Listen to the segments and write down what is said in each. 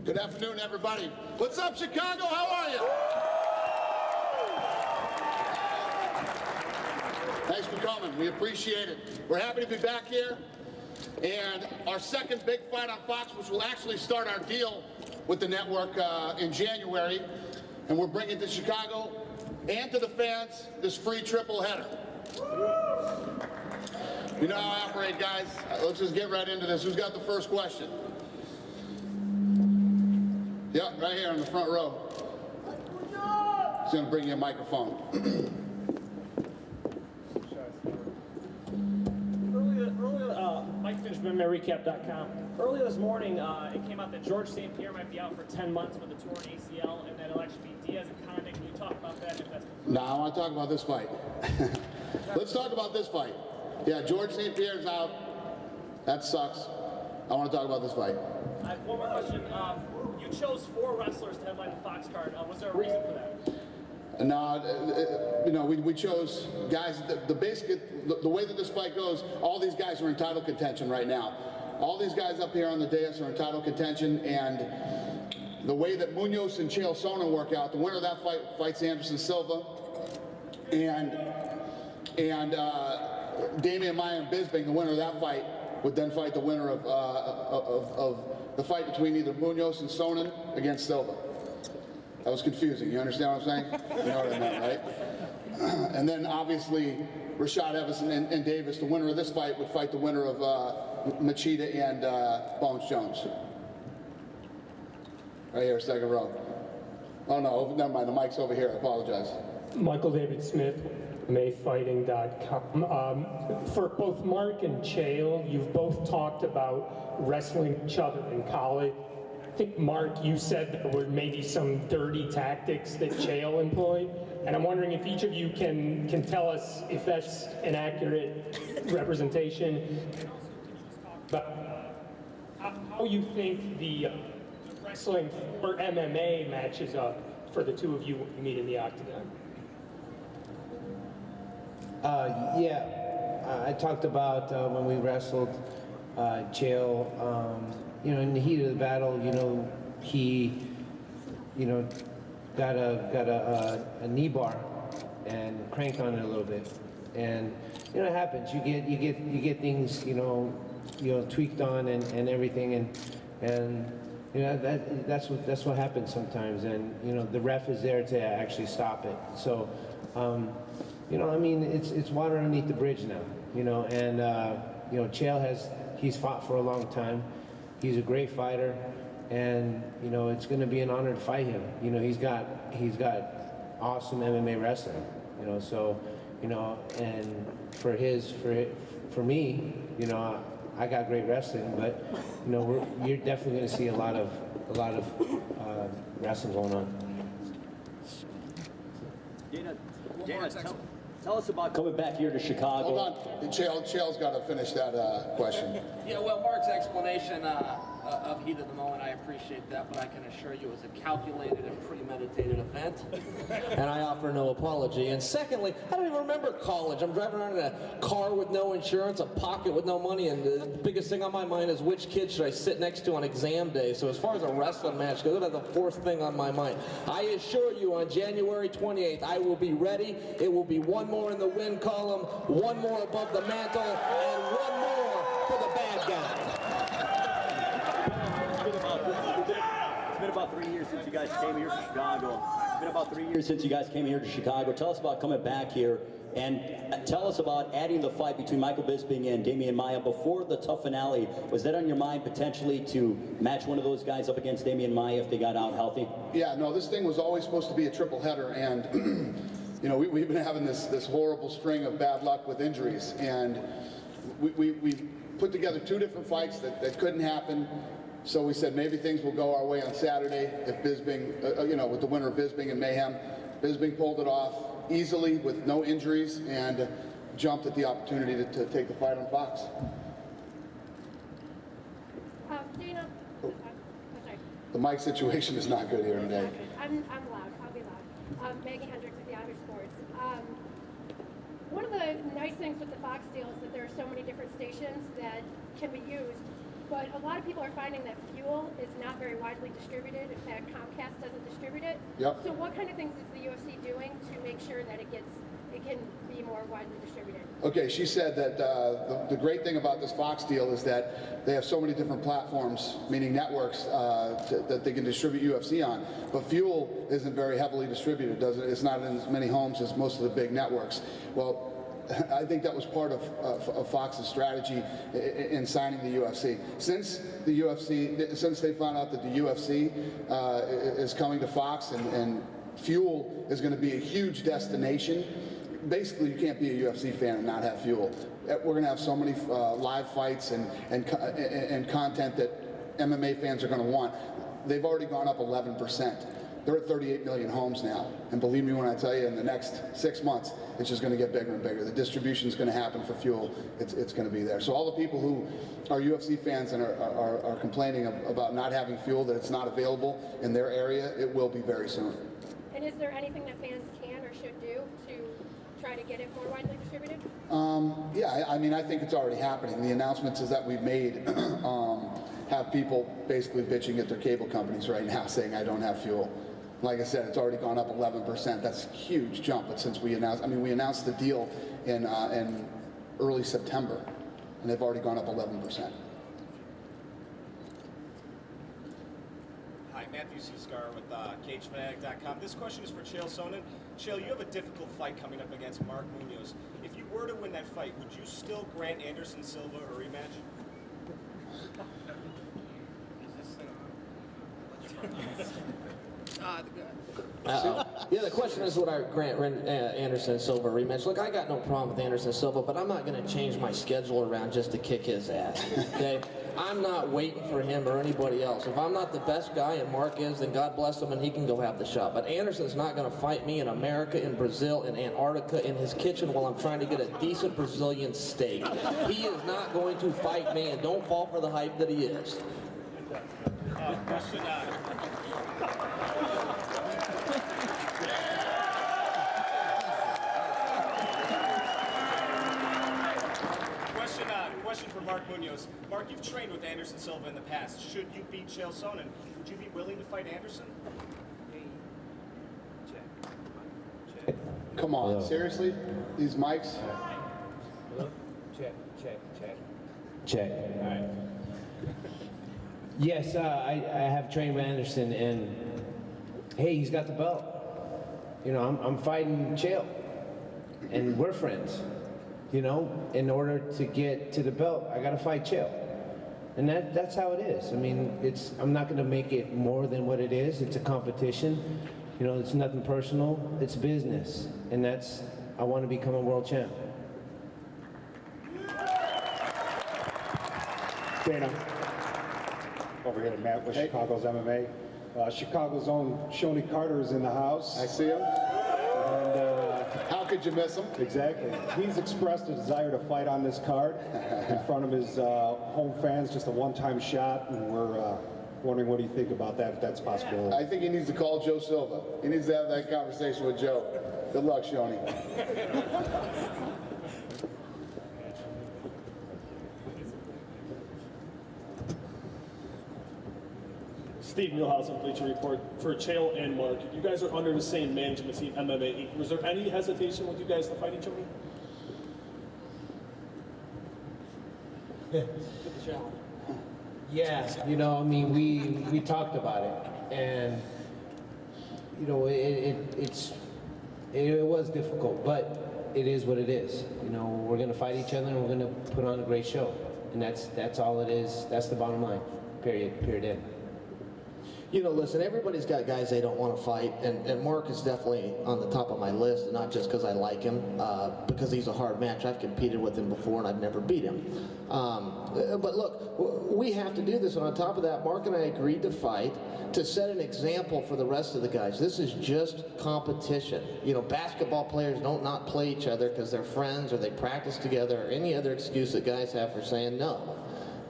Good afternoon, everybody. What's up, Chicago? How are you? Thanks for coming. We appreciate it. We're happy to be back here. And our second big fight on Fox, which will actually start our deal with the network in January. And we're bringing to Chicago and to the fans this free triple header. You know how I operate, guys. Let's just get right into this. Who's got the first question? Yeah, right here in the front row. He's going to bring you a microphone. Mike Finch, MMARecap.com. Earlier this morning, it came out that George St. Pierre might be out for 10 months with a torn ACL, and that it'll actually be Diaz and Condit. Can you talk about that? If that's No, I want to talk about this fight. Let's talk about this fight. Yeah, George St. Pierre's out. That sucks. I want to talk about this fight. I have one more question. You chose 4 wrestlers to headline the Fox card. Was there a reason for that? No, we chose guys. The way that this fight goes, all these guys are in title contention right now. All these guys up here on the dais are in title contention, and the way that Munoz and Chael Sonnen work out, the winner of that fight fights Anderson Silva, and Damian Maia and Bisping, the winner of that fight, would then fight the winner of the fight between either Munoz and Sonnen against Silva. That was confusing. You understand what I'm saying? You know what I meant, right? And then obviously Rashad Evans and Davis, the winner of this fight, would fight the winner of Machida and Bones Jones. Right here, second row. Oh no, never mind. The mic's over here. I apologize. Michael David Smith, MayFighting.com. For both Mark and Chael, you've both talked about wrestling each other in college. I think, Mark, you said there were maybe some dirty tactics that Chael employed, and I'm wondering if each of you can tell us if that's an accurate representation. And also, can you just talk about how you think the wrestling or MMA matches up for the two of you when you meet in the octagon? I talked about when we wrestled Chael. In the heat of the battle, he, got a knee bar and cranked on it a little bit, and it happens. You get things, tweaked on and everything, and that's what happens sometimes, and the ref is there to actually stop it. So, it's water underneath the bridge now, and Chael he's fought for a long time. He's a great fighter, and it's going to be an honor to fight him. He's got awesome MMA wrestling. And for me, I got great wrestling, but you're definitely going to see a lot of wrestling going on. Dana, tell us about coming back here to Chicago. Hold on, Chael's got to finish that question. Yeah, well, Mark's explanation of heat of the moment, I appreciate that, but I can assure you it was a calculated and premeditated event, and I offer no apology. And secondly, I don't even remember college. I'm driving around in a car with no insurance, a pocket with no money, and the biggest thing on my mind is which kid should I sit next to on exam day. So as far as a wrestling match goes, that's the fourth thing on my mind. I assure you, on January 28th, I will be ready. It will be one more in the win column, one more above the mantle, and one more for the bad guy. It's been about 3 years since you guys came here to Chicago. It's been about 3 years since you guys came here to Chicago. Tell us about coming back here, and tell us about adding the fight between Michael Bisping and Damian Maia before the tough finale. Was that on your mind potentially to match one of those guys up against Damian Maia if they got out healthy? Yeah, no, this thing was always supposed to be a triple header, and we've been having this horrible string of bad luck with injuries, and we put together 2 different fights that couldn't happen. So we said maybe things will go our way on Saturday if Bisping, with the winner of Bisping and Mayhem. Bisping pulled it off easily with no injuries and jumped at the opportunity to take the fight on Fox. Dana, sorry. The mic situation is not good here today. I'm loud. I'll be loud. Maggie Hendricks with Yahoo Sports. One of the nice things with the Fox deal is that there are so many different stations that can be used. but a lot of people are finding that fuel is not very widely distributed. In fact, Comcast doesn't distribute it. Yep. So what kind of things is the UFC doing to make sure that it can be more widely distributed? Okay, she said that the great thing about this Fox deal is that they have so many different platforms, meaning networks, that they can distribute UFC on. But fuel isn't very heavily distributed, does it? It's not in as many homes as most of the big networks. Well, I think that was part of Fox's strategy in signing the UFC. Since they found out that the UFC is coming to Fox and fuel is going to be a huge destination, basically you can't be a UFC fan and not have fuel. We're going to have so many live fights and content that MMA fans are going to want. They've already gone up 11%. They're at 38 million homes now. And believe me when I tell you, in the next 6 months, it's just going to get bigger and bigger. The distribution is going to happen for fuel. It's going to be there. So all the people who are UFC fans and are complaining about not having fuel, that it's not available in their area, it will be very soon. And is there anything that fans can or should do to try to get it more widely distributed? Yeah, I mean, I think it's already happening. The announcements that we've made have people basically bitching at their cable companies right now, saying I don't have fuel. Like I said, it's already gone up 11%. That's a huge jump. But since we announced the deal in early September, and they've already gone up 11%. Hi, Matthew C. Scar with CageFanatic.com. This question is for Chael Sonnen. Chael, you have a difficult fight coming up against Mark Munoz. If you were to win that fight, would you still grant Anderson Silva a rematch? Yeah, the question is, would I grant Anderson Silva a rematch? Look, I got no problem with Anderson Silva, but I'm not going to change my schedule around just to kick his ass. Okay? I'm not waiting for him or anybody else. If I'm not the best guy and Mark is, then God bless him and he can go have the shot. But Anderson's not going to fight me in America, in Brazil, in Antarctica, in his kitchen while I'm trying to get a decent Brazilian steak. He is not going to fight me, and don't fall for the hype that he is. Question for Mark Munoz. Mark, you've trained with Anderson Silva in the past. Should you beat Chael Sonnen, would you be willing to fight Anderson? Come on, seriously? These mics? Hello? Check, check, check. Check. All right. Yes, I have trained with Anderson, and hey, he's got the belt. You know, I'm fighting Chael, and we're friends. You know, in order to get to the belt, I got to fight Chael. And that's how it is. I mean, I'm not going to make it more than what it is. It's a competition. You know, it's nothing personal. It's business. And I want to become a world champ. Dana, over here, Matt with Chicago's MMA. Chicago's own Shoney Carter is in the house. I see him. And how could you miss him? Exactly. He's expressed a desire to fight on this card in front of his home fans, just a one-time shot, and we're wondering what do you think about that, if that's a possibility. I think he needs to call Joe Silva. He needs to have that conversation with Joe. Good luck, Shoney. Steve Muehlhausen, Bleacher Report. For Chael and Mark, you guys are under the same management team, MMA Inc. Was there any hesitation with you guys to fight each other? Yeah, you know, I mean, we talked about it, and you know, it was difficult, but it is what it is. You know, we're gonna fight each other, and we're gonna put on a great show, and that's all it is. That's the bottom line. Period. End. You know, listen, everybody's got guys they don't want to fight, and Mark is definitely on the top of my list, and not just because I like him, because he's a hard match. I've competed with him before, and I've never beat him. But look, we have to do this, and on top of that, Mark and I agreed to fight to set an example for the rest of the guys. This is just competition. You know, basketball players don't not play each other because they're friends or they practice together or any other excuse that guys have for saying no.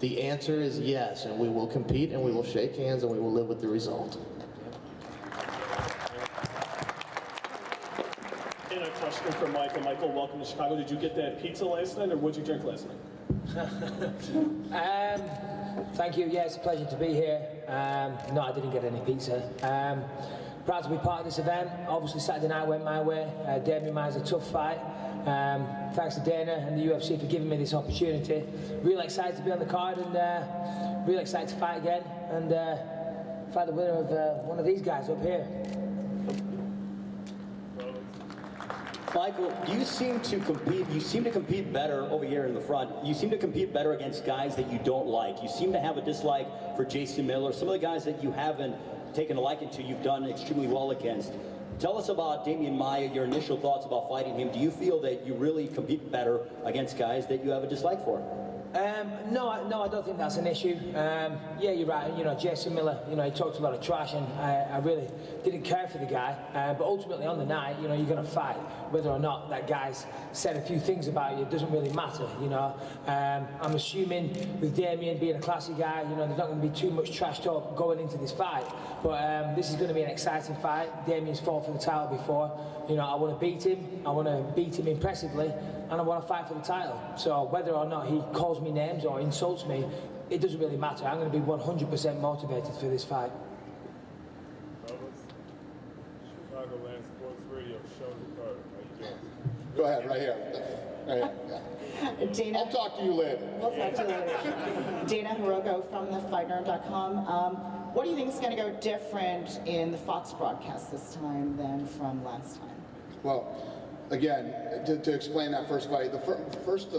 The answer is yes, and we will compete, and we will shake hands, and we will live with the result. And a question for Michael. Michael, welcome to Chicago. Did you get that pizza last night, or what did you drink last night? Thank you. Yeah, it's a pleasure to be here. No, I didn't get any pizza. Proud to be part of this event. Obviously, Saturday night went my way. Damien Mai's a tough fight. Thanks to Dana and the UFC for giving me this opportunity. Really excited to be on the card and really excited to fight again and fight the winner of one of these guys up here. Michael, you seem to compete better over here in the front. You seem to compete better against guys that you don't like. You seem to have a dislike for Jason Miller. Some of the guys that you haven't taken a liking to, you've done extremely well against. Tell us about Damian Maia, your initial thoughts about fighting him. Do you feel that you really compete better against guys that you have a dislike for? No, I don't think that's an issue. Yeah, you're right. You know, Jason Miller, you know, he talked a lot of trash, and I really didn't care for the guy. But ultimately, on the night, you know, you're going to fight. Whether or not that guy's said a few things about you, it doesn't really matter, you know. I'm assuming with Damien being a classy guy, you know, there's not going to be too much trash talk going into this fight. But this is going to be an exciting fight. Damien's fought for the title before. You know, I want to beat him. I want to beat him impressively. And I want to fight for the title. So whether or not he calls me names or insults me, it doesn't really matter. I'm going to be 100% motivated for this fight. Chicagoland Sports Radio, Sean Carter. How you doing? Go ahead, right here. Right here. Yeah. Dana, I'll talk to you later. We'll talk to you later. Dana Hirogo from thefightnerd.com. What do you think is going to go different in the Fox broadcast this time than from last time? Well, again, to explain that first fight, the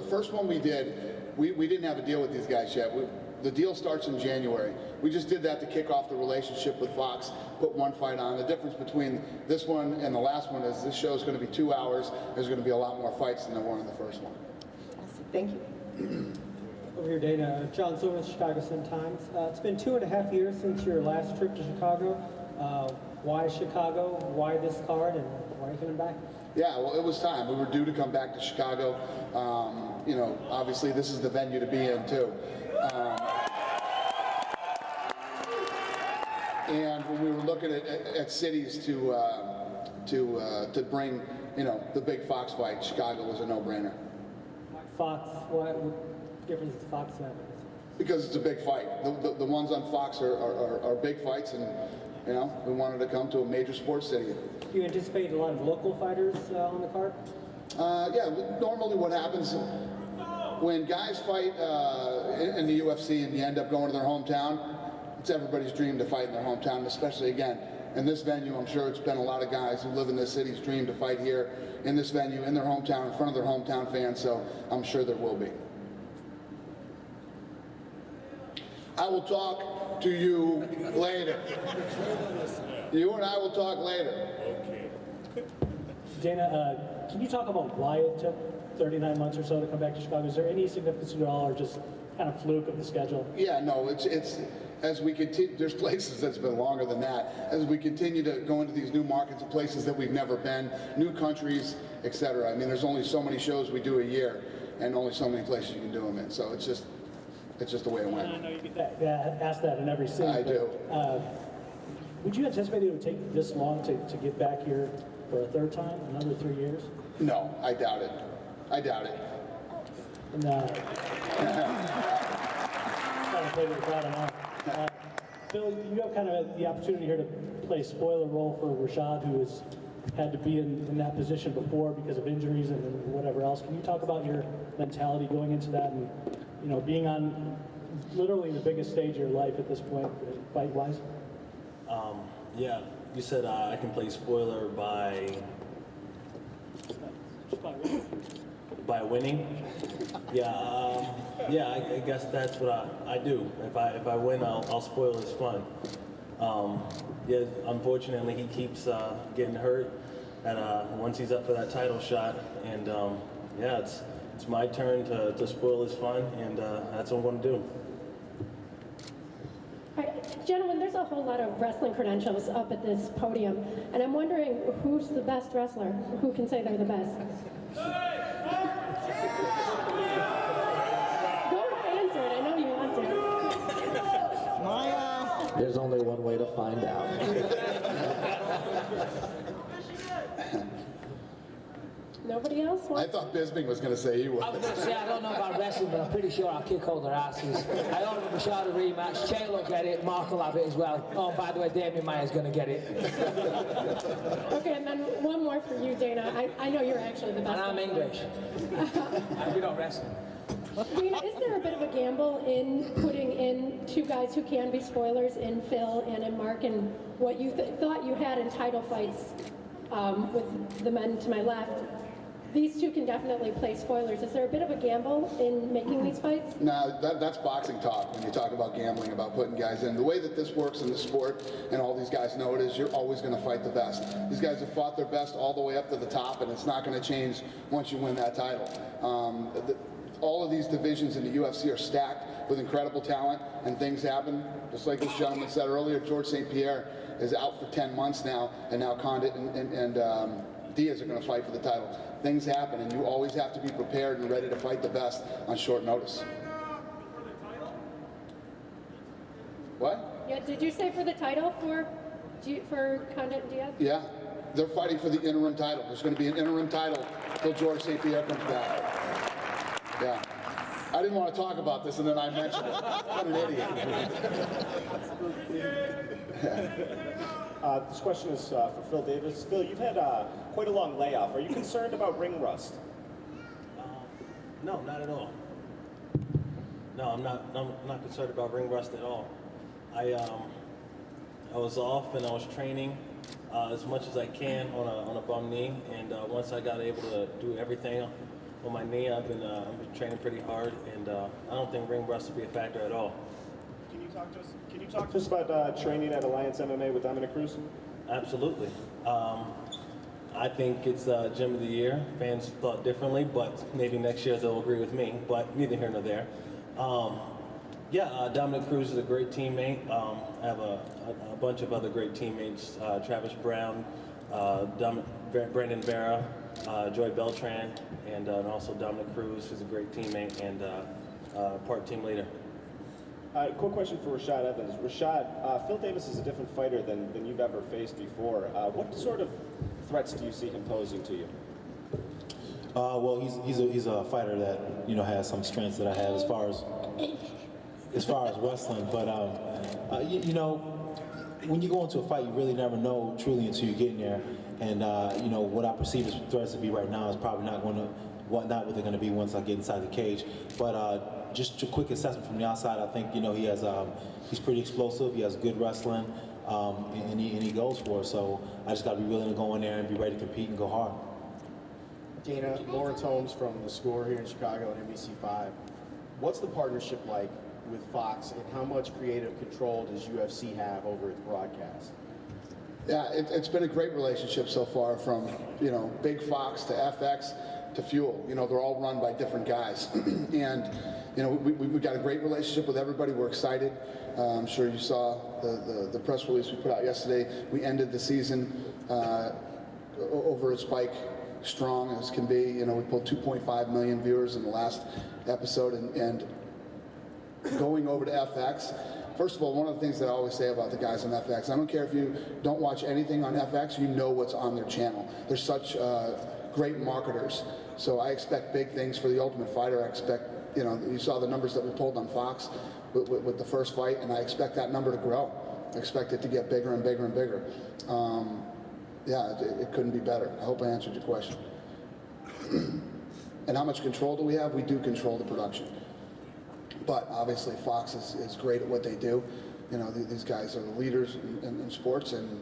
first one we did, we didn't have a deal with these guys yet. The deal starts in January. We just did that to kick off the relationship with Fox, put one fight on. The difference between this one and the last one is this show is going to be 2 hours. There's going to be a lot more fights than there were in the first one. Awesome. Thank you. Over here, Dana. John Silver, Chicago Sun-Times. It's been 2.5 years since your last trip to Chicago. Why Chicago? Why this card? And why are you coming back? Yeah, well, it was time. We were due to come back to Chicago. You know, obviously this is the venue to be in too. And when we were looking at cities to bring, you know, the big Fox fight, Chicago was a no-brainer. Fox. What difference does Fox have? Because it's a big fight. The ones on Fox are big fights, and you know, we wanted to come to a major sports city. Do you anticipate a lot of local fighters on the card? Yeah, normally what happens when guys fight in the UFC and you end up going to their hometown, it's everybody's dream to fight in their hometown, especially again, in this venue. I'm sure it's been a lot of guys who live in this city's dream to fight here in this venue, in their hometown, in front of their hometown fans, so I'm sure there will be. I will talk to you later. You and I will talk later. Dana, can you talk about why it took 39 months or so to come back to Chicago? Is there any significance at all, or just kind of fluke of the schedule? Yeah, no, it's as we continue, there's places that's been longer than that. As we continue to go into these new markets and places that we've never been, new countries, etc. I mean, there's only so many shows we do a year, and only so many places you can do them in. So it's just the way it went. I know you get asked that in every scene. I do. Would you anticipate it would take this long to get back here for a third time, another 3 years? No, I doubt it. I doubt it. And, trying to play with the crowd and all. Phil, you have kind of the opportunity here to play a spoiler role for Rashad, who has had to be in that position before because of injuries and whatever else. Can you talk about your mentality going into that and, you know, being on literally the biggest stage of your life at this point, fight-wise? Yeah, you said I can play spoiler by winning. Yeah, I guess that's what I do. If I win, I'll spoil his fun. Yeah, unfortunately, he keeps getting hurt. Once he's up for that title shot, and yeah, it's my turn to spoil his fun, and that's what I'm going to do. All right, gentlemen, there's a whole lot of wrestling credentials up at this podium, and I'm wondering who's the best wrestler? Who can say they're the best? Go answer it. I know you want to. There's only one way to find out. Nobody else I wants? thought Bisping was going to say he would. I was going to say, I don't know about wrestling, but I'm pretty sure I'll kick all their asses. I ordered Rashad a rematch. Chael will get it. Mark will have it as well. Oh, and by the way, Damian Maia's going to get it. Okay, and then one more for you, Dana. I know you're actually the best. And I'm wrestler. English. We don't wrestle. Dana, is there a bit of a gamble in putting in two guys who can be spoilers in Phil and in Mark, and what you thought you had in title fights with the men to my left? These two can definitely play spoilers. Is there a bit of a gamble in making these fights? No, that's boxing talk when you talk about gambling, about putting guys in. The way that this works in the sport, and all these guys know it, is you're always going to fight the best. These guys have fought their best all the way up to the top, and it's not going to change once you win that title. All of these divisions in the UFC are stacked with incredible talent, and things happen. Just like this gentleman said earlier, George St. Pierre is out for 10 months now, and now Condit and Diaz are going to fight for the title. Things happen, and you always have to be prepared and ready to fight the best on short notice. What? Yeah, did you say for the title for Condit and Diaz? Yeah, they're fighting for the interim title. There's going to be an interim title till George St. Pierre comes back. Yeah. I didn't want to talk about this, and then I mentioned it. What an idiot. This question is for Phil Davis. Phil, you've had quite a long layoff. Are you concerned about ring rust? No, not at all. No, I'm not concerned about ring rust at all. I was off and I was training as much as I can on a bum knee, and once I got able to do everything on my knee, I've been training pretty hard, and I don't think ring rust will be a factor at all. Can you talk to us about training at Alliance MMA with Dominic Cruz? Absolutely. I think it's Gym of the Year. Fans thought differently, but maybe next year they'll agree with me, but neither here nor there. Dominic Cruz is a great teammate. I have a bunch of other great teammates, Travis Brown, Brandon Vera, Joy Beltran, and also Dominic Cruz, who's a great teammate and part team leader. Quick question for Rashad Evans. Rashad, Phil Davis is a different fighter than you've ever faced before. What sort of threats do you see him posing to you? Well, he's a fighter that has some strengths that I have as far as wrestling. But when you go into a fight, you really never know truly until you get in there. And what I perceive as threats to be right now is probably not what they're going to be once I get inside the cage. But just a quick assessment from the outside, I think he has he's pretty explosive. He has good wrestling, and he goes for it. So I just got to be willing to go in there and be ready to compete and go hard. Dana, Lawrence Holmes from The Score here in Chicago and NBC5. What's the partnership like with Fox, and how much creative control does UFC have over its broadcast? Yeah, it's been a great relationship so far, from Big Fox to FX to Fuel. They're all run by different guys, and we've got a great relationship with everybody. We're excited. I'm sure you saw the press release we put out yesterday. We ended the season over at Spike strong as can be. We pulled 2.5 million viewers in the last episode, and going over to FX. First of all, one of the things that I always say about the guys on FX, I don't care if you don't watch anything on FX, you know what's on their channel. They're such great marketers. So I expect big things for The Ultimate Fighter. I expect, you saw the numbers that we pulled on Fox with the first fight, and I expect that number to grow. I expect it to get bigger and bigger and bigger. It couldn't be better. I hope I answered your question. And how much control do we have? We do control the production. But obviously Fox is great at what they do. These guys are the leaders in sports, and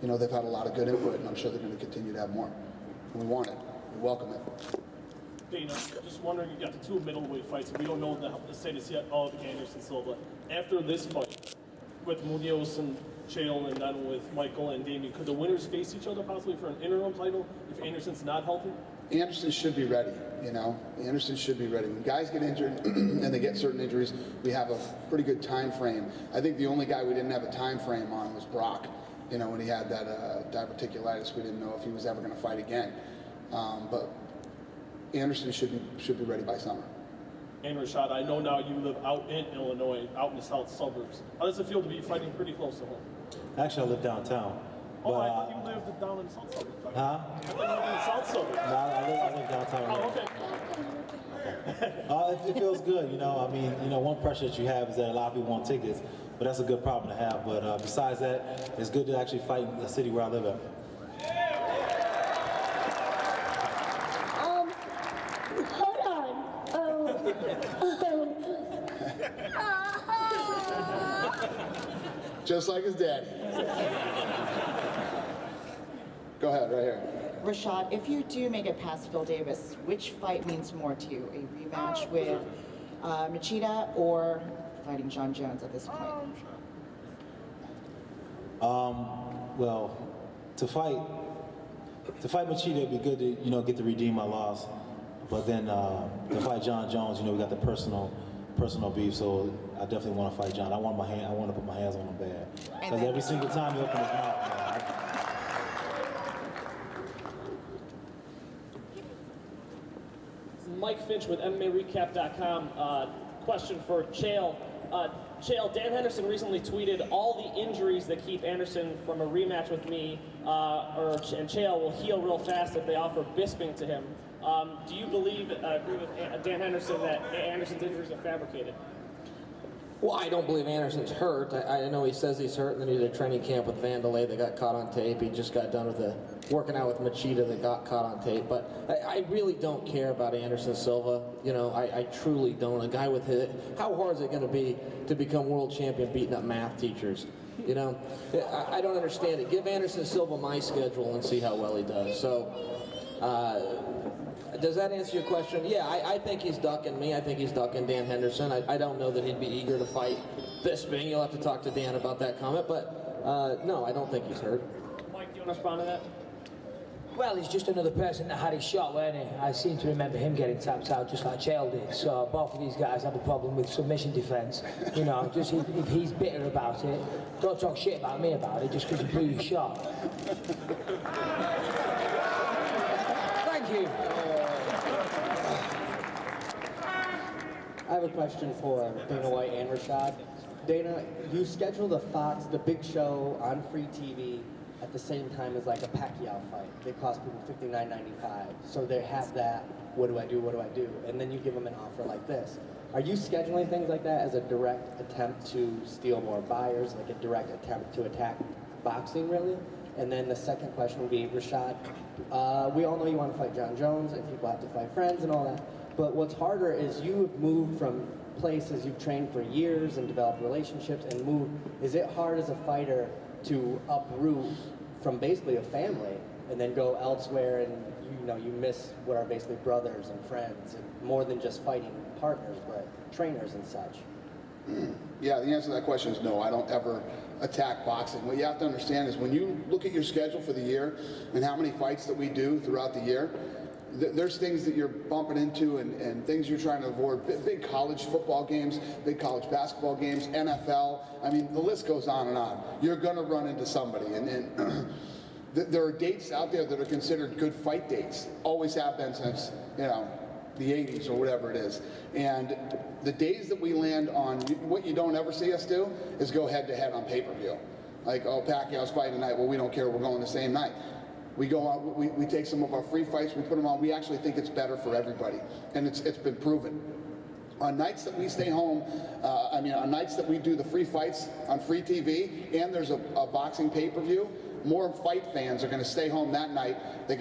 they've had a lot of good input, and I'm sure they're going to continue to have more. And we want it. We welcome it. Dana, just wondering, you got the two middleweight fights, and we don't know the status yet of Anderson Silva. After this fight, with Munoz and Chael, and then with Michael and Damian, could the winners face each other possibly for an interim title if Anderson's not healthy? Anderson should be ready, Anderson should be ready. When guys get injured and they get certain injuries, we have a pretty good time frame. I think the only guy we didn't have a time frame on was Brock. When he had that diverticulitis, we didn't know if he was ever going to fight again. But Anderson should be ready by summer. And Rashad, I know now you live out in Illinois, out in the south suburbs. How does it feel to be fighting pretty close to home? Actually, I live downtown. Oh, I thought you lived down in South Suburb. Huh? I thought you lived in South Suburb. No, I live downtown. Oh, okay. It feels good, you know. I mean, you know, one pressure that you have is that a lot of people want tickets, but that's a good problem to have. But besides that, it's good to actually fight in the city where I live at. Hold on. Just like his daddy. Go ahead, right here. Rashad, if you do make it past Phil Davis, which fight means more to you? A rematch with Machida or fighting John Jones at this point? Well, to fight Machida, it'd be good to, you know, get to redeem my loss. But then to fight John Jones, you know, we got the personal beef. So I definitely want to fight John. I want to put my hands on him bad. Because every single time he opens his mouth, man, Mike Finch with MMARecap.com. Question for Chael. Chael, Dan Henderson recently tweeted all the injuries that keep Anderson from a rematch with me and Chael will heal real fast if they offer Bisping to him. Do you agree with Dan Henderson that Anderson's injuries are fabricated? Well, I don't believe Anderson's hurt. I know he says he's hurt, and then he did a training camp with Vandelay that got caught on tape. He just got done with working out with Machida that got caught on tape. But I really don't care about Anderson Silva. You know, I truly don't. A guy with how hard is it going to be to become world champion beating up math teachers? You know, I don't understand it. Give Anderson Silva my schedule and see how well he does. So, does that answer your question? Yeah, I think he's ducking me. I think he's ducking Dan Henderson. I don't know that he'd be eager to fight Bisping. You'll have to talk to Dan about that comment. But no, I don't think he's hurt. Mike, do you want to respond to that? Well, he's just another person that had his shot, weren't he? I seem to remember him getting tapped out just like Chael did. So both of these guys have a problem with submission defense. You know, just if he's bitter about it, don't talk shit about me about it just because you blew your shot. Thank you. I have a question for Dana White and Rashad. Dana, you schedule the Fox, the big show on free TV at the same time as like a Pacquiao fight. They cost people $59.95. So they have that, what do I do, what do I do? And then you give them an offer like this. Are you scheduling things like that as a direct attempt to steal more buyers, like a direct attempt to attack boxing, really? And then the second question would be, Rashad, we all know you want to fight John Jones, and people have to fight friends and all that. But what's harder is you have moved from places you've trained for years and developed relationships and moved. Is it hard as a fighter to uproot from basically a family and then go elsewhere and you miss what are basically brothers and friends and more than just fighting partners, but trainers and such? Yeah, the answer to that question is no. I don't ever attack boxing. What you have to understand is when you look at your schedule for the year and how many fights that we do throughout the year, there's things that you're bumping into and things you're trying to avoid. Big college football games, big college basketball games, NFL. I mean, the list goes on and on. You're going to run into somebody. And there are dates out there that are considered good fight dates. Always have been since, you know, the 80s or whatever it is. And the days that we land on, what you don't ever see us do is go head-to-head on pay-per-view. Like, oh, Pacquiao's fighting tonight. Well, we don't care. We're going the same night. We go on, we take some of our free fights, we put them on. We actually think it's better for everybody, and it's been proven. On nights that we stay home, on nights that we do the free fights on free TV, and there's a boxing pay-per-view, more fight fans are going to stay home that night. The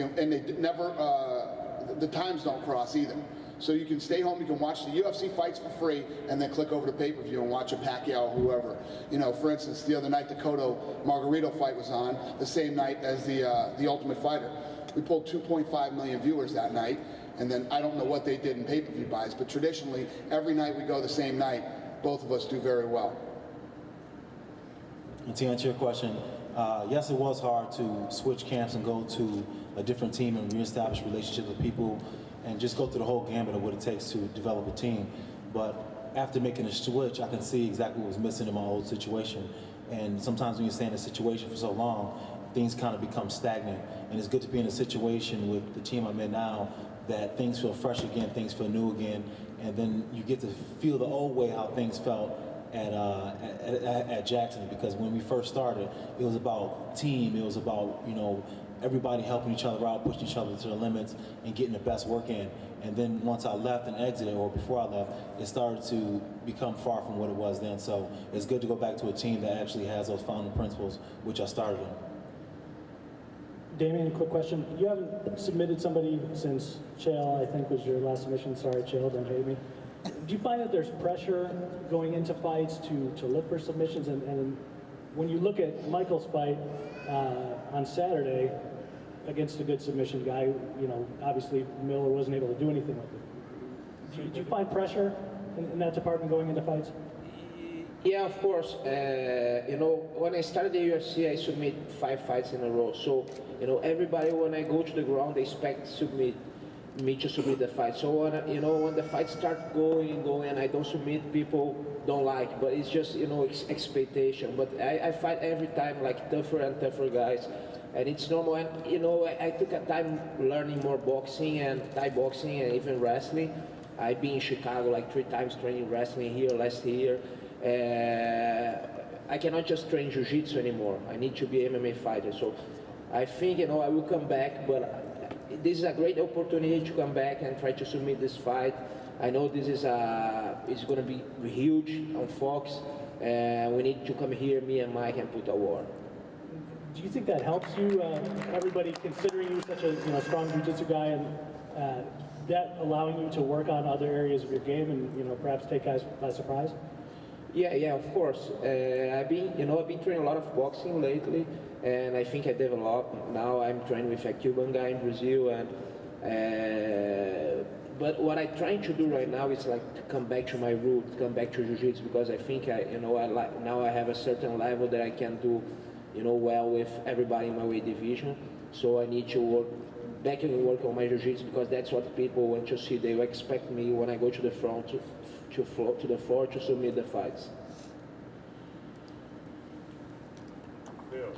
times don't cross either. So you can stay home, you can watch the UFC fights for free, and then click over to pay-per-view and watch a Pacquiao or whoever. You know, for instance, the other night the Cotto Margarito fight was on, the same night as the Ultimate Fighter. We pulled 2.5 million viewers that night, and then I don't know what they did in pay-per-view buys, but traditionally, every night we go the same night, both of us do very well. And to answer your question, yes, it was hard to switch camps and go to a different team and reestablish relationships with people and just go through the whole gambit of what it takes to develop a team. But after making a switch, I can see exactly what was missing in my old situation. And sometimes when you stay in a situation for so long, things kind of become stagnant. And it's good to be in a situation with the team I'm in now that things feel fresh again, things feel new again, and then you get to feel the old way how things felt at Jackson, because when we first started, it was about team. It was about, you know, everybody helping each other out, pushing each other to the limits, and getting the best work in. And then once I left and exited, or before I left, it started to become far from what it was then. So it's good to go back to a team that actually has those founding principles, which I started in. Damien, quick question. You haven't submitted somebody since Chael, I think, was your last submission. Sorry, Chael, don't hate me. Do you find that there's pressure going into fights to look for submissions? And when you look at Michael's fight on Saturday against a good submission guy, you know, obviously Miller wasn't able to do anything with it. Do you find pressure in that department going into fights? Yeah, of course. You know, when I started the UFC, I submit 5 fights in a row. So, you know, everybody, when I go to the ground, they expect me to submit the fight. So, when, you know, when the fights start going, I don't submit, people don't like. But it's just, you know, expectation. But I fight every time like tougher and tougher guys. And it's normal. And, you know, I took a time learning more boxing and Thai boxing and even wrestling. I've been in Chicago like 3 times training wrestling here last year. I cannot just train jiu-jitsu anymore. I need to be an MMA fighter. So I think, you know, I will come back, but this is a great opportunity to come back and try to submit this fight. I know this is it's going to be huge on Fox. We need to come here, me and Mike, and put a war. Do you think that helps you, everybody considering you such a strong jiu-jitsu guy, and that allowing you to work on other areas of your game and perhaps take guys by surprise? Yeah, of course. I've been training a lot of boxing lately, and I think I developed. Now I'm training with a Cuban guy in Brazil, and but what I'm trying to do right now is like to come back to my roots, come back to jiu-jitsu, because I think now I have a certain level that I can do, well with everybody in my weight division. So I need to work back and work on my jiu-jitsu, because that's what people want to see. They expect me when I go to the front to the floor to submit the fights. Phil,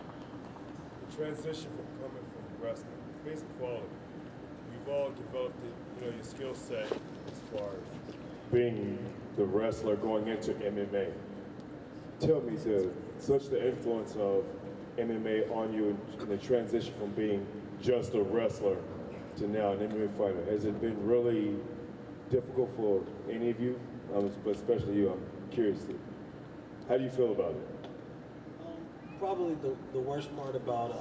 the transition from coming from wrestling, basic quality, you've all developed your skill set as far as being the wrestler going into MMA. Tell me, such the influence of MMA on you in the transition from being just a wrestler to now an MMA fighter. Has it been really difficult for any of you? But especially you, I'm curious. How do you feel about it? Probably the worst part about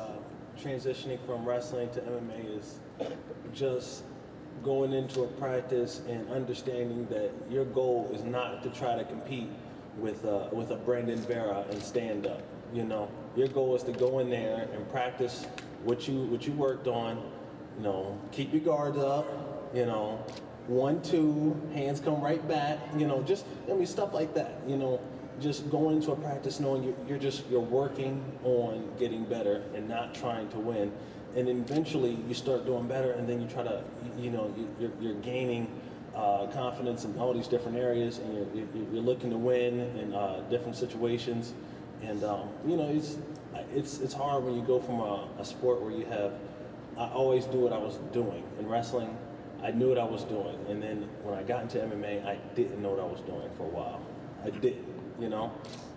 transitioning from wrestling to MMA is just going into a practice and understanding that your goal is not to try to compete with a Brandon Vera and stand up. Your goal is to go in there and practice what you worked on. Keep your guards up. 1, 2, hands come right back. Just stuff like that. Just going into a practice knowing you're working on getting better and not trying to win. And eventually you start doing better, and then you try to, you're gaining confidence in all these different areas, and you're looking to win in different situations. And it's hard when you go from a sport where you have. I always do what I was doing in wrestling. I knew what I was doing, and then when I got into MMA, I didn't know what I was doing for a while. I didn't,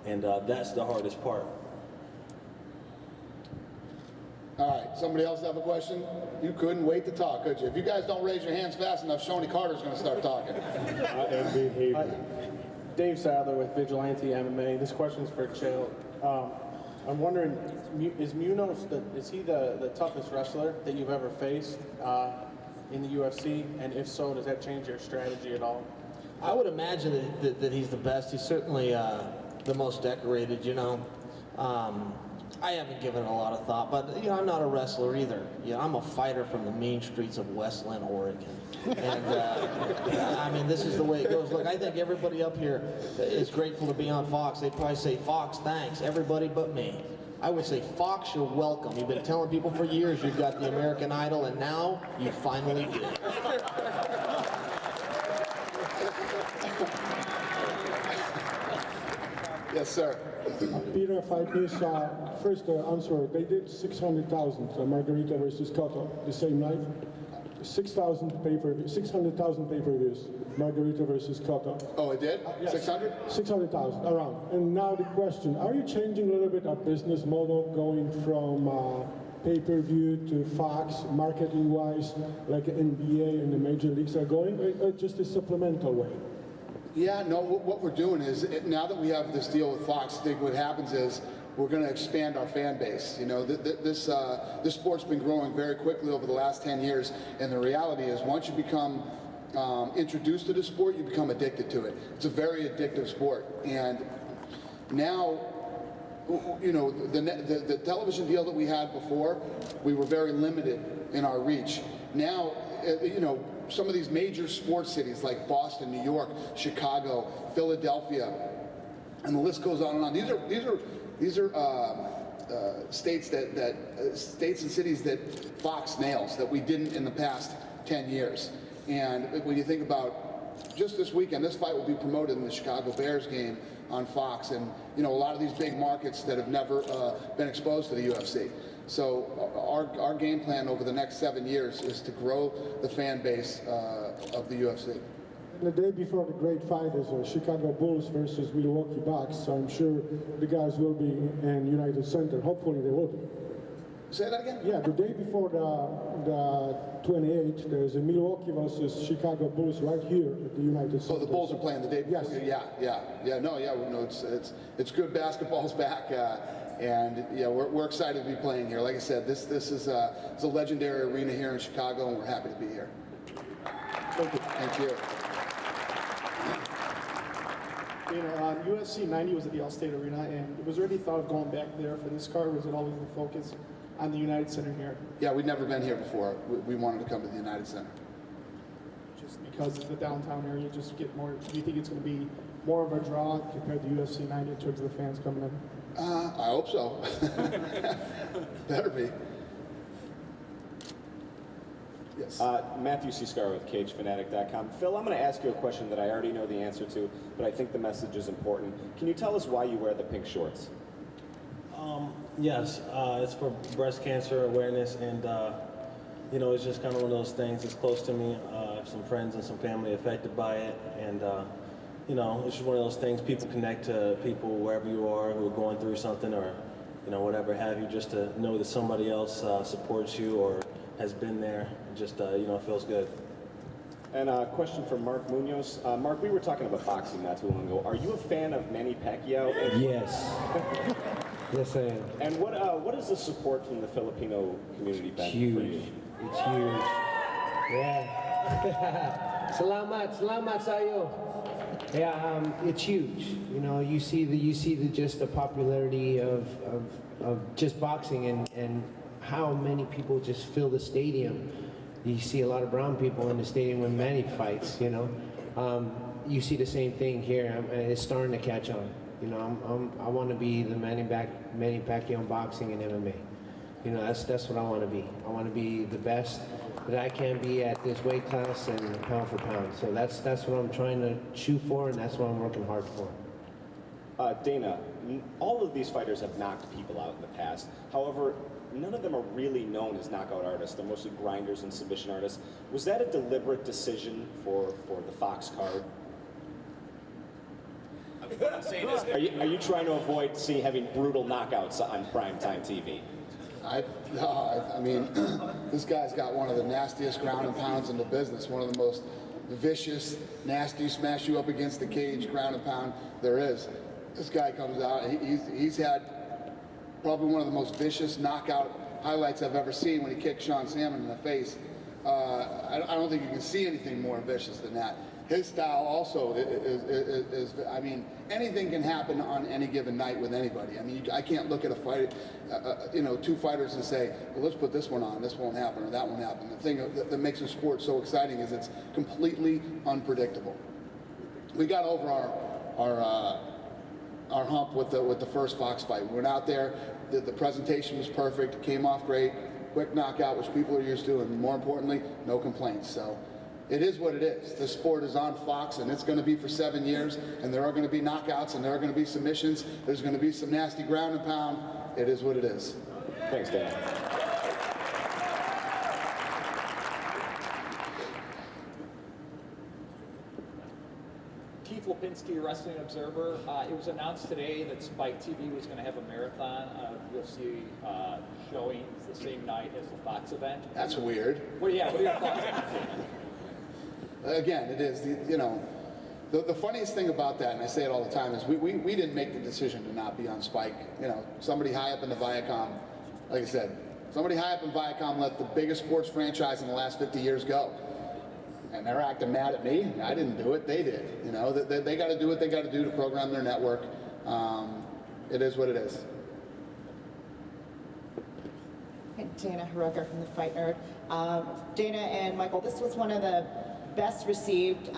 and that's the hardest part. All right, somebody else have a question? You couldn't wait to talk, could you? If you guys don't raise your hands fast enough, Shoney Carter's going to start talking. Dave Sadler with Vigilante MMA. This question is for Chael. I'm wondering, is Munoz the toughest wrestler that you've ever faced in the UFC? And if so, does that change your strategy at all? I would imagine that he's the best. He's certainly the most decorated, I haven't given it a lot of thought, but I'm not a wrestler either. I'm a fighter from the mean streets of Westland, Oregon. And this is the way it goes. Look, I think everybody up here is grateful to be on Fox. They'd probably say, Fox, thanks, everybody but me. I would say, Fox, you're welcome. You've been telling people for years you've got the American Idol, and now you finally do. Yes, sir. Peter, Fight News. First answer, they did 600,000, Margarita versus Cotto, the same night. 600,000 pay-per-views, Margarita versus Cotto. Oh, it did? Yes. 600? 600,000, around. And now the question, are you changing a little bit our business model, going from pay-per-view to Fox, marketing-wise, like NBA and the major leagues are going, or just a supplemental way? Yeah, no, what we're doing is, now that we have this deal with Fox, I think what happens is we're going to expand our fan base. You know, this sport's been growing very quickly over the last 10 years, and the reality is once you become introduced to the sport, you become addicted to it. It's a very addictive sport. And now, you know, the television deal that we had before, we were very limited in our reach. Now, you know, some of these major sports cities like Boston, New York, Chicago, Philadelphia, and the list goes on and on. These are states states and cities that Fox nails that we didn't in the past 10 years. And when you think about just this weekend, this fight will be promoted in the Chicago Bears game on Fox, and you know, a lot of these big markets that have never been exposed to the UFC. So our game plan over the next 7 years is to grow the fan base of the UFC. The day before the great fight is Chicago Bulls versus Milwaukee Bucks, so I'm sure the guys will be in United Center. Hopefully they will be. Say that again? Yeah, the day before the 28th, there's a Milwaukee versus Chicago Bulls right here at the United Center. Oh, the Bulls are playing the day before? Yes. No, it's good. Basketball's back. And yeah, we're excited to be playing here. Like I said, this is it's a legendary arena here in Chicago, and we're happy to be here. Thank you. Thank you. You know, UFC 90 was at the Allstate Arena, and was there any thought of going back there for this card? Was it always the focus on the United Center here? Yeah, we'd never been here before. We wanted to come to the United Center. Just because of the downtown area, just get more. Do you think it's going to be more of a draw compared to UFC 90 in terms of the fans coming in? I hope so. Better be. Yes. Matthew C. Scar with CageFanatic.com. Phil, I'm going to ask you a question that I already know the answer to, but I think the message is important. Can you tell us why you wear the pink shorts? Yes, it's for breast cancer awareness, and you know, it's just kind of one of those things. It's close to me. I have some friends and some family affected by it, and you know, it's just one of those things. People connect to people wherever you are who are going through something, or you know, whatever have you. Just to know that somebody else supports you or has been there, it just you know, feels good. And a question for Mark Munoz. Mark, we were talking about boxing not too long ago. Are you a fan of Manny Pacquiao? Yes. Yes, I am. And what is the support from the Filipino community been for you? It's huge. Yeah. Salamat sa'yo. Yeah, it's huge. You know, you see just the popularity of just boxing and how many people just fill the stadium. You see a lot of brown people in the stadium when Manny fights, you know. You see the same thing here, and it's starting to catch on. You know, I want to be the Manny Pacquiao in boxing and MMA. You know, that's what I want to be. I want to be the best that I can be at this weight class and pound for pound. So that's what I'm trying to shoot for, and that's what I'm working hard for. Dana, all of these fighters have knocked people out in the past. However, none of them are really known as knockout artists. They're mostly grinders and submission artists. Was that a deliberate decision for the Fox card? What I'm saying is, Are you trying to avoid having brutal knockouts on primetime TV? I mean, this guy's got one of the nastiest ground and pounds in the business, one of the most vicious, nasty, smash you up against the cage ground and pound there is. This guy comes out, he's had probably one of the most vicious knockout highlights I've ever seen when he kicked Sean Salmon in the face. I don't think you can see anything more vicious than that. His style also is I mean, anything can happen on any given night with anybody. I mean, I can't look at a fight, you know, two fighters and say, well, let's put this one on, this won't happen, or that won't happen. The thing that makes the sport so exciting is it's completely unpredictable. We got over our hump with the first Fox fight. We went out there, the presentation was perfect, it came off great, quick knockout, which people are used to, and more importantly, no complaints. So it is what it is. The sport is on Fox, and it's going to be for 7 years, and there are going to be knockouts, and there are going to be submissions, there's going to be some nasty ground and pound. It is what it is. Thanks, Dan. Lipinski, Wrestling Observer. It was announced today that Spike TV was going to have a marathon UFC showings the same night as the Fox event. That's weird. What are your thoughts? Again, it is, the funniest thing about that, and I say it all the time, is we didn't make the decision to not be on Spike. Somebody high up in the Viacom, like I said, somebody high up in Viacom let the biggest sports franchise in the last 50 years go. And they're acting mad at me. I didn't do it, they did. They got to do what they got to do to program their network. It is what it is. Dana Hiroka from the Fight Nerd. Dana and Michael, this was one of the best received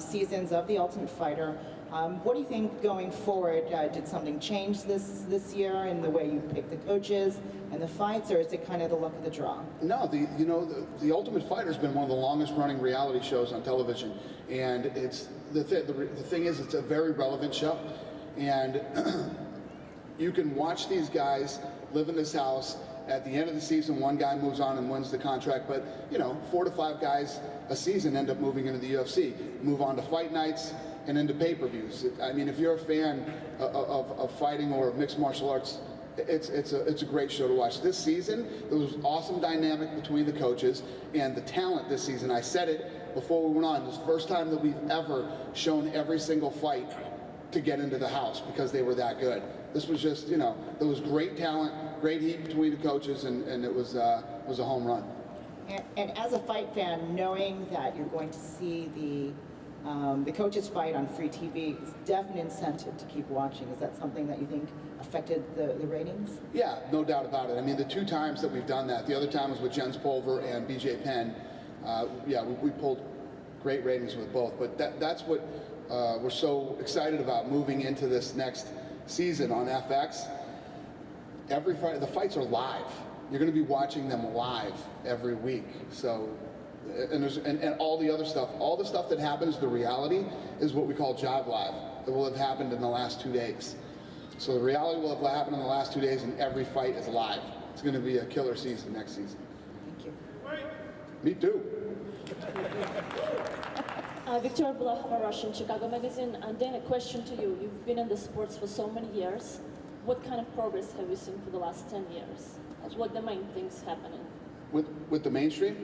seasons of The Ultimate Fighter. What do you think going forward? Did something change this year in the way you pick the coaches and the fights, or is it kind of the luck of the draw? No, the Ultimate Fighter has been one of the longest running reality shows on television, and it's the thing is it's a very relevant show, and you can watch these guys live in this house. At the end of the season, one guy moves on and wins the contract, but 4 to 5 guys a season end up moving into the UFC, move on to fight nights and into pay-per-views. I mean, if you're a fan of fighting or of mixed martial arts, it's a great show to watch. This season, there was awesome dynamic between the coaches and the talent this season. I said it before we went on. This is the first time that we've ever shown every single fight to get into the house because they were that good. This was just, there was great talent, great heat between the coaches, and it was a home run. And as a fight fan, knowing that you're going to see the coaches fight on free TV is definite incentive to keep watching. Is that something that you think affected the ratings? Yeah, no doubt about it. I mean, the 2 times that we've done that, the other time was with Jens Pulver and BJ Penn. We pulled great ratings with both, but that's what we're so excited about moving into this next season on FX. Every fight, the fights are live. You're going to be watching them live every week. So, and all the other stuff, all the stuff that happens, the reality is what we call Jive Live. It will have happened in the last 2 days. So the reality will have happened in the last 2 days, and every fight is live. It's going to be a killer season next season. Thank you. Me too. Victor Bloch, Russian Chicago Magazine. And then a question to you. You've been in the sports for so many years. What kind of progress have you seen for the last 10 years? What are the main things happening? With the mainstream?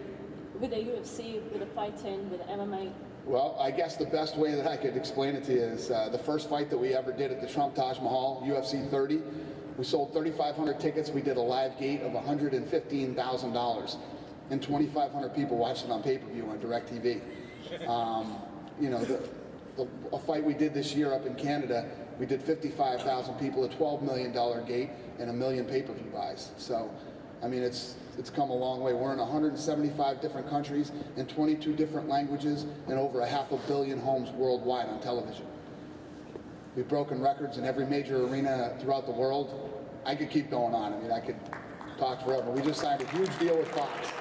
With the UFC, with the fighting, with the MMA? Well, I guess the best way that I could explain it to you is the first fight that we ever did at the Trump Taj Mahal, UFC 30. We sold 3,500 tickets. We did a live gate of $115,000. And 2,500 people watched it on pay-per-view on DirecTV. A fight we did this year up in Canada, we did 55,000 people, a $12 million gate, and 1 million pay-per-view buys. So, I mean, it's come a long way. We're in 175 different countries, in 22 different languages, and over 500 million homes worldwide on television. We've broken records in every major arena throughout the world. I could keep going on. I mean, I could talk forever. We just signed a huge deal with Fox.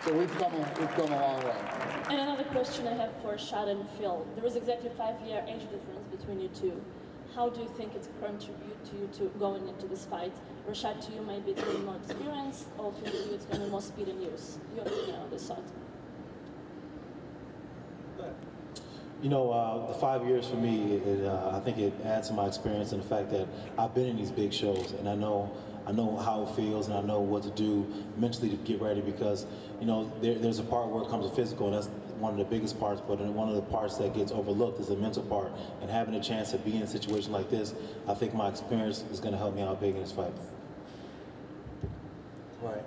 So we've come a long way. And another question I have for Rashad and Phil. There is exactly a 5-year age difference between you two. How do you think it's contribute to you two going into this fight? Rashad, to you maybe it's going to be more experience, or Phil, to you it's going to be more speed and use? Your opinion on this side? The 5 years for me, I think it adds to my experience and the fact that I've been in these big shows and I know how it feels and I know what to do mentally to get ready because, there's a part where it comes to physical and that's one of the biggest parts, but one of the parts that gets overlooked is the mental part. And having a chance to be in a situation like this, I think my experience is going to help me out big in this fight. Right.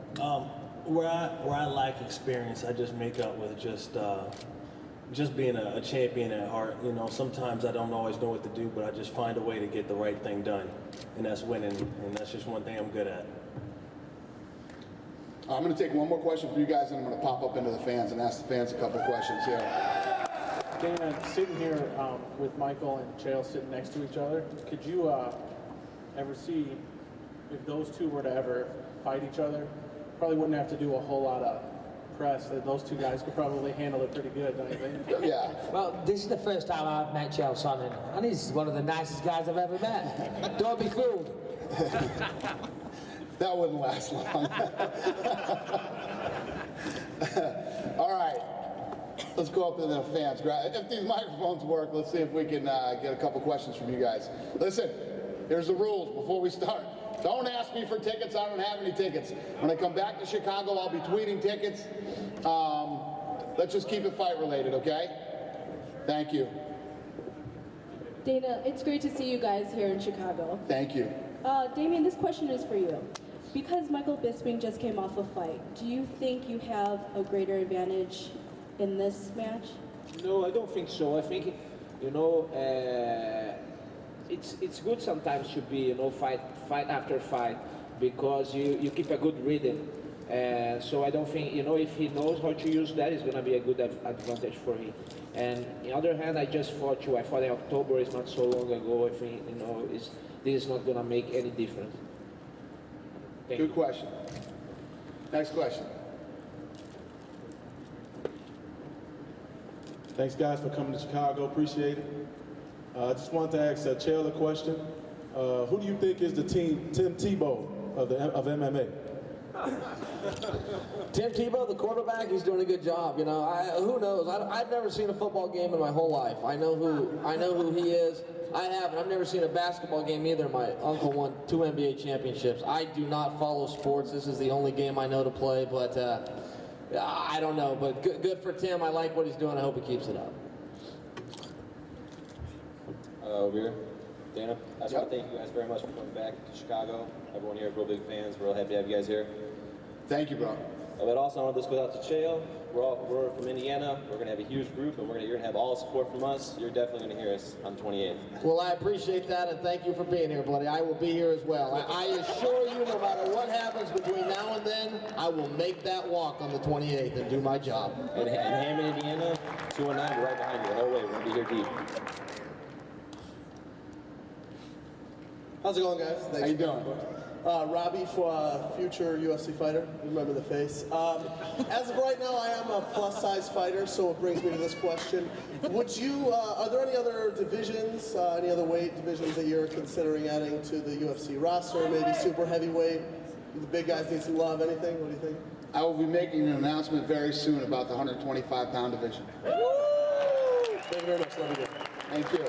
Where I lack experience, I just make up with just being a champion at heart. Sometimes I don't always know what to do, but I just find a way to get the right thing done, and that's winning. And that's just one thing I'm good at. I'm going to take one more question from you guys, and I'm going to pop up into the fans and ask the fans a couple questions here. Dana, sitting here with Michael and Chael sitting next to each other, could you ever see if those two were to ever fight each other? Probably wouldn't have to do a whole lot of press. Those two guys could probably handle it pretty good, don't you think? Yeah. Well, this is the first time I've met Chael Sonnen, and he's one of the nicest guys I've ever met. Don't be fooled. That wouldn't last long. All right. Let's go up to the fans. If these microphones work, let's see if we can get a couple questions from you guys. Listen, here's the rules before we start. Don't ask me for tickets. I don't have any tickets. When I come back to Chicago, I'll be tweeting tickets. Let's just keep it fight related, okay? Thank you. Dana, it's great to see you guys here in Chicago. Thank you. Damien, this question is for you. Because Michael Bisping just came off a fight, do you think you have a greater advantage in this match? No, I don't think so. I think, you know, it's good sometimes to be, you know, fight after fight, because you keep a good rhythm. So I don't think, you know, if he knows how to use that, it's going to be a good advantage for him. And on the other hand, I just fought you. I fought in October. It's not so long ago. I think, you know, this is not going to make any difference. Good question. Next question. Thanks, guys, for coming to Chicago. Appreciate it. I just wanted to ask Chael a question. Who do you think is the Tim Tebow of MMA? Tim Tebow, the quarterback, he's doing a good job. You know, who knows? I've never seen a football game in my whole life. I know who he is. I haven't. I've never seen a basketball game either. My uncle won 2 NBA championships. I do not follow sports. This is the only game I know to play, but I don't know. But good for Tim. I like what he's doing. I hope he keeps it up. Over here. Dana, I just want to thank you guys very much for coming back to Chicago. Everyone here, real big fans. We're real happy to have you guys here. Thank you, bro. But also, I want this goes out to Chael. We're from Indiana. We're going to have a huge group, and you're going to have all the support from us. You're definitely going to hear us on the 28th. Well, I appreciate that, and thank you for being here, buddy. I will be here as well. I assure you, no matter what happens between now and then, I will make that walk on the 28th and do my job. And Hammond, Indiana, 219, we're right behind you the whole way. We're going to be here deep. How's it going, guys? Thanks. How you doing? Robbie, for future UFC fighter. Remember the face. As of right now, I am a plus-size fighter, so it brings me to this question: would you? Are there any other divisions, any other weight divisions that you're considering adding to the UFC roster? Maybe super heavyweight. The big guys need some love. Anything? What do you think? I will be making an announcement very soon about the 125-pound division. Thank you very much. Love you. Thank you.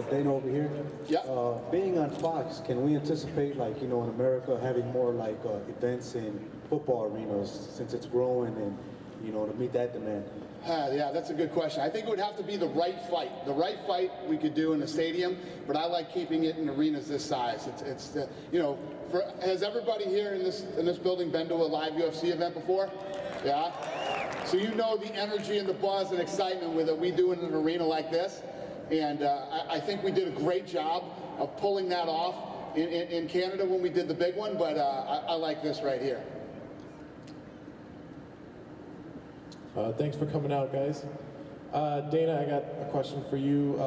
Dana over here. Yeah. Being on Fox, can we anticipate, like, you know, in America having more like events in football arenas since it's growing, and, you know, to meet that demand? Yeah, that's a good question. I think it would have to be the right fight. The right fight we could do in a stadium, but I like keeping it in arenas this size. It's you know, has everybody here in this building been to a live UFC event before? Yeah. So you know the energy and the buzz and excitement with it we do in an arena like this. And I think we did a great job of pulling that off in Canada when we did the big one, but I like this right here. Thanks for coming out, guys. Dana, I got a question for you.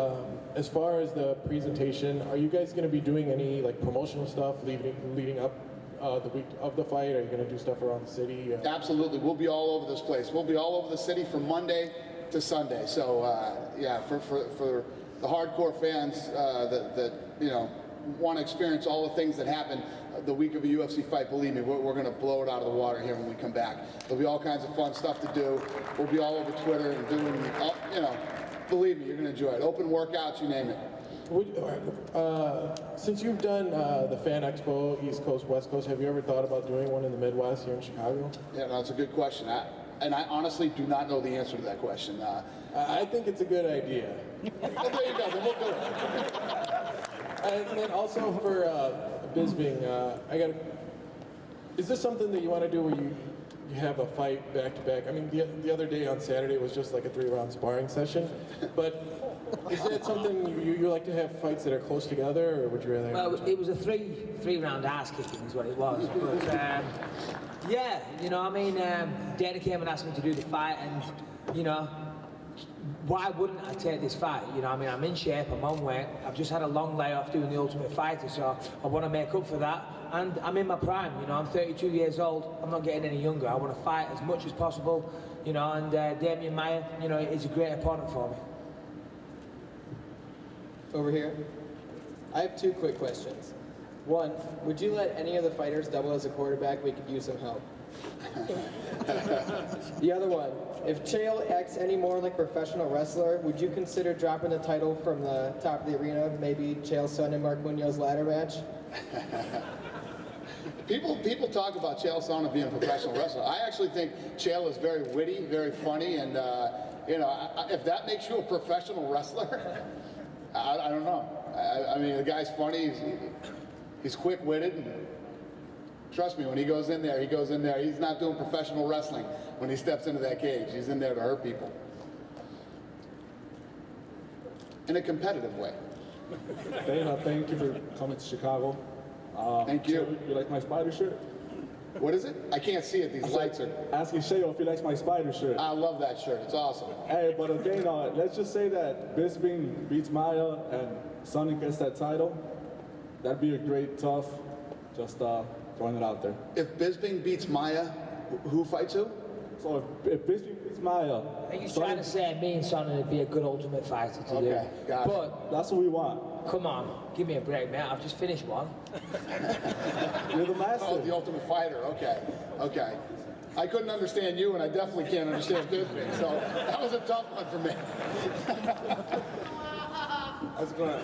As far as the presentation, are you guys going to be doing any like promotional stuff leading up the week of the fight? Are you going to do stuff around the city? Absolutely. We'll be all over this place. We'll be all over the city from Monday to Sunday. So yeah, for the hardcore fans that you know want to experience all the things that happen the week of a UFC fight, believe me, we're going to blow it out of the water here when we come back. There'll be all kinds of fun stuff to do. We'll be all over Twitter and doing, you know, believe me, you're going to enjoy it. Open workouts, you name it. Since you've done the Fan Expo, East Coast, West Coast, have you ever thought about doing one in the Midwest here in Chicago? Yeah, no, it's a good question. And I honestly do not know the answer to that question. I think it's a good idea. Well, there you go, then we'll do it. And then also for Bisping, is this something that you want to do where you have a fight back to back? I mean, the other day on Saturday was just like a 3-round sparring session, but is that something you like to have fights that are close together, or would you rather? Well, it was a three-round ass kicking is what it was. But yeah, you know, I mean, Dana came and asked me to do the fight, and you know, why wouldn't I take this fight? You know, I mean, I'm in shape, I'm on weight, I've just had a long layoff doing the Ultimate Fighter, so I want to make up for that. And I'm in my prime, you know, I'm 32 years old, I'm not getting any younger. I want to fight as much as possible, you know, and Damian Maia, you know, is a great opponent for me. Over here. I have 2 quick questions. One, would you let any of the fighters double as a quarterback? We could use some help. The other one, if Chael acts any more like a professional wrestler, would you consider dropping the title from the top of the arena, maybe Chael Sonnen and Mark Munoz ladder match? People talk about Chael Sonnen being a professional wrestler. I actually think Chael is very witty, very funny, and you know, if that makes you a professional wrestler, I don't know. I mean, the guy's funny. He's quick-witted. And trust me, when he goes in there, he's not doing professional wrestling when he steps into that cage. He's in there to hurt people. In a competitive way. Dana, thank you for coming to Chicago. Thank you. You like my spider shirt? What is it? I can't see it. These lights are... Asking Sheo if he likes my spider shirt. I love that shirt. It's awesome. Hey, but Dana, let's just say that Bisping beats Maya and Sonny gets that title. That'd be a great tough. Just throwing it out there. If Bisping beats Maya, who fights who? So if Bisping beats Maya... Are you trying to say me and Sonnen would be a good ultimate fighter to do? Got it. But that's what we want. Come on, give me a break, mate. I've just finished one. You're the master. Oh, the ultimate fighter. Okay. Okay. I couldn't understand you, and I definitely can't understand Bisping, so that was a tough one for me. How's it going?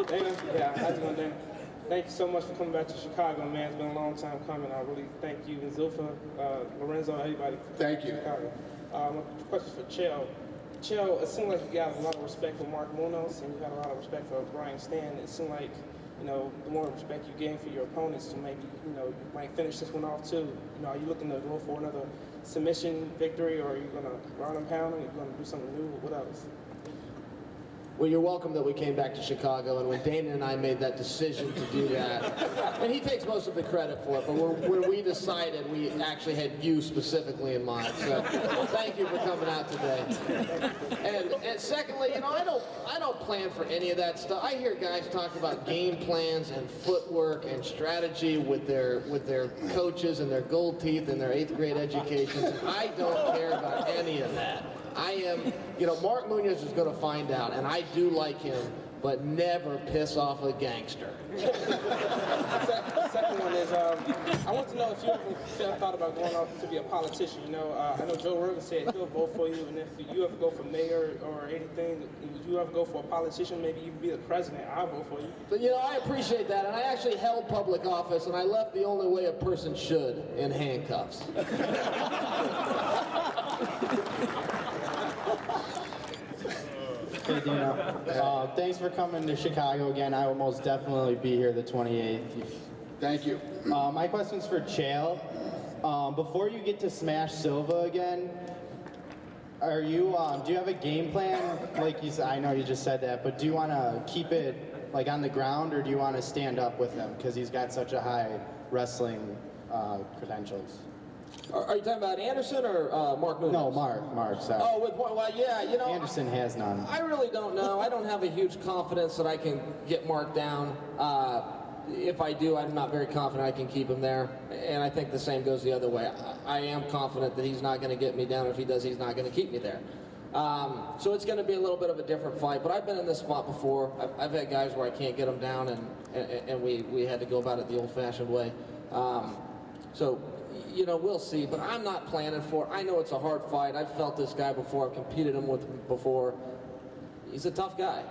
Dana, yeah, how's it going, Dana? Thank you so much for coming back to Chicago, man. It's been a long time coming. I really thank you and Zilpha, Lorenzo, everybody. Thank you. Chicago. My question for Chael. Chael, it seemed like you got a lot of respect for Mark Munoz and you got a lot of respect for Brian Stan. It seemed like, you know, the more respect you gain for your opponents, so maybe, you know, you might finish this one off too. You know, are you looking to go for another submission victory, or are you going to ground and pound, or are you going to do something new? What else? Well, you're welcome that we came back to Chicago, and when Dana and I made that decision to do that, and he takes most of the credit for it, but when we decided, we actually had you specifically in mind. So thank you for coming out today. And secondly, you know, I don't plan for any of that stuff. I hear guys talk about game plans and footwork and strategy with their coaches and their gold teeth and their 8th grade educations. I don't care about any of that. I am, you know, Mark Munoz is going to find out, and I do like him, but never piss off a gangster. Second one is, I want to know if you ever thought about going off to be a politician. You know, I know Joe Rogan said he'll vote for you, and if you ever go for mayor or anything, if you ever go for a politician, maybe you can be the president, I'll vote for you. But, you know, I appreciate that, and I actually held public office, and I left the only way a person should, in handcuffs. Hey, Dana. Thanks for coming to Chicago again. I will most definitely be here the 28th. Thank you. My question's for Chael. Before you get to smash Silva again, are you? Do you have a game plan? Like you said, I know you just said that, but do you want to keep it like on the ground, or do you want to stand up with him because he's got such a high wrestling credentials? Are you talking about Anderson or Mark Munoz? No, Mark, sorry. Oh, well, yeah, you know. Anderson has none. I really don't know. I don't have a huge confidence that I can get Mark down. If I do, I'm not very confident I can keep him there. And I think the same goes the other way. I am confident that he's not going to get me down. If he does, he's not going to keep me there. So it's going to be a little bit of a different fight. But I've been in this spot before. I've had guys where I can't get them down, and we had to go about it the old-fashioned way. So, you know, we'll see, but I'm not planning for it. I know it's a hard fight. I've felt this guy before. I've competed with him before. He's a tough guy.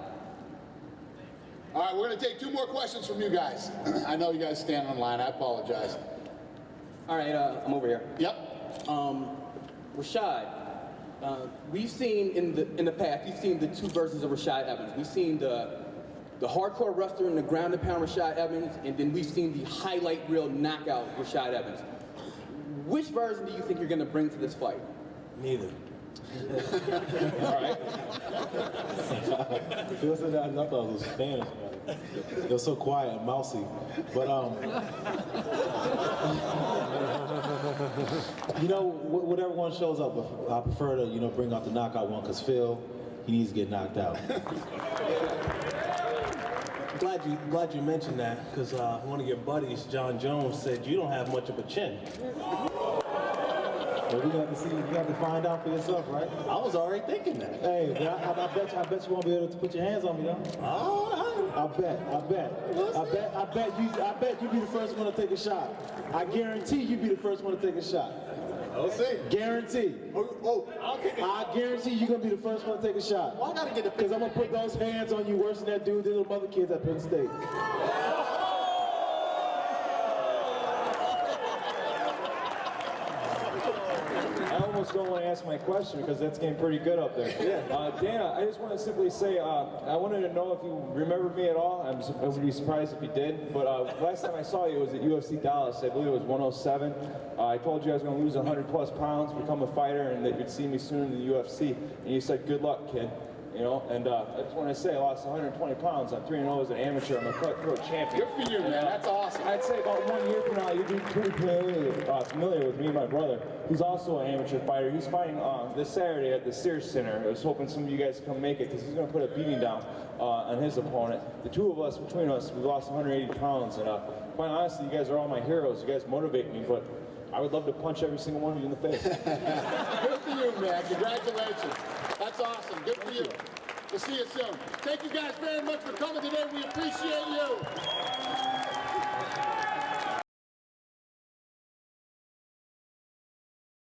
All right, we're going to take 2 more questions from you guys. I know you guys stand on line. I apologize. All right, I'm over here. Yep. Rashad, we've seen in the past, you've seen the 2 versions of Rashad Evans. We've seen the hardcore wrestler and the ground and pound Rashad Evans, and then we've seen the highlight reel knockout Rashad Evans. Which version do you think you're going to bring to this fight? Neither. All right. Feels like that knockout was Spanish. They're so quiet and mousy. But you know, whatever one shows up, I prefer to, you know, bring out the knockout one, because Phil, he needs to get knocked out. Glad you mentioned that, because one of your buddies, John Jones, said you don't have much of a chin. Well, we got to see. You got to find out for yourself, right? I was already thinking that. Hey, but I bet you won't be able to put your hands on me though. I bet you be the first one to take a shot. I guarantee you be the first one to take a shot. We'll see. Guarantee. I guarantee you're gonna be the first one to take a shot. Well, I gotta get a because I'm gonna put those hands on you worse than that dude did with other kids at Penn State. I almost don't want to ask my question because that's getting pretty good up there. Dana, I just want to simply say, I wanted to know if you remembered me at all. I would be surprised if you did. But last time I saw you was at UFC Dallas. I believe it was 107. I told you I was going to lose 100 plus pounds, become a fighter, and that you'd see me soon in the UFC. And you said, good luck, kid. You know, and I just want to say I lost 120 pounds. I'm 3-0 as an amateur. I'm a cutthroat champion. Good for you, man. That's awesome. I'd say about 1 year from now, you'll be pretty familiar with me and my brother. He's also an amateur fighter. He's fighting this Saturday at the Sears Center. I was hoping some of you guys come make it because he's going to put a beating down on his opponent. The two of us, between us, we lost 180 pounds. And quite honestly, you guys are all my heroes. You guys motivate me, but I would love to punch every single one of you in the face. Good for you, man. Congratulations. That's awesome. Good for you. We'll see you soon. Thank you guys very much for coming today. We appreciate you.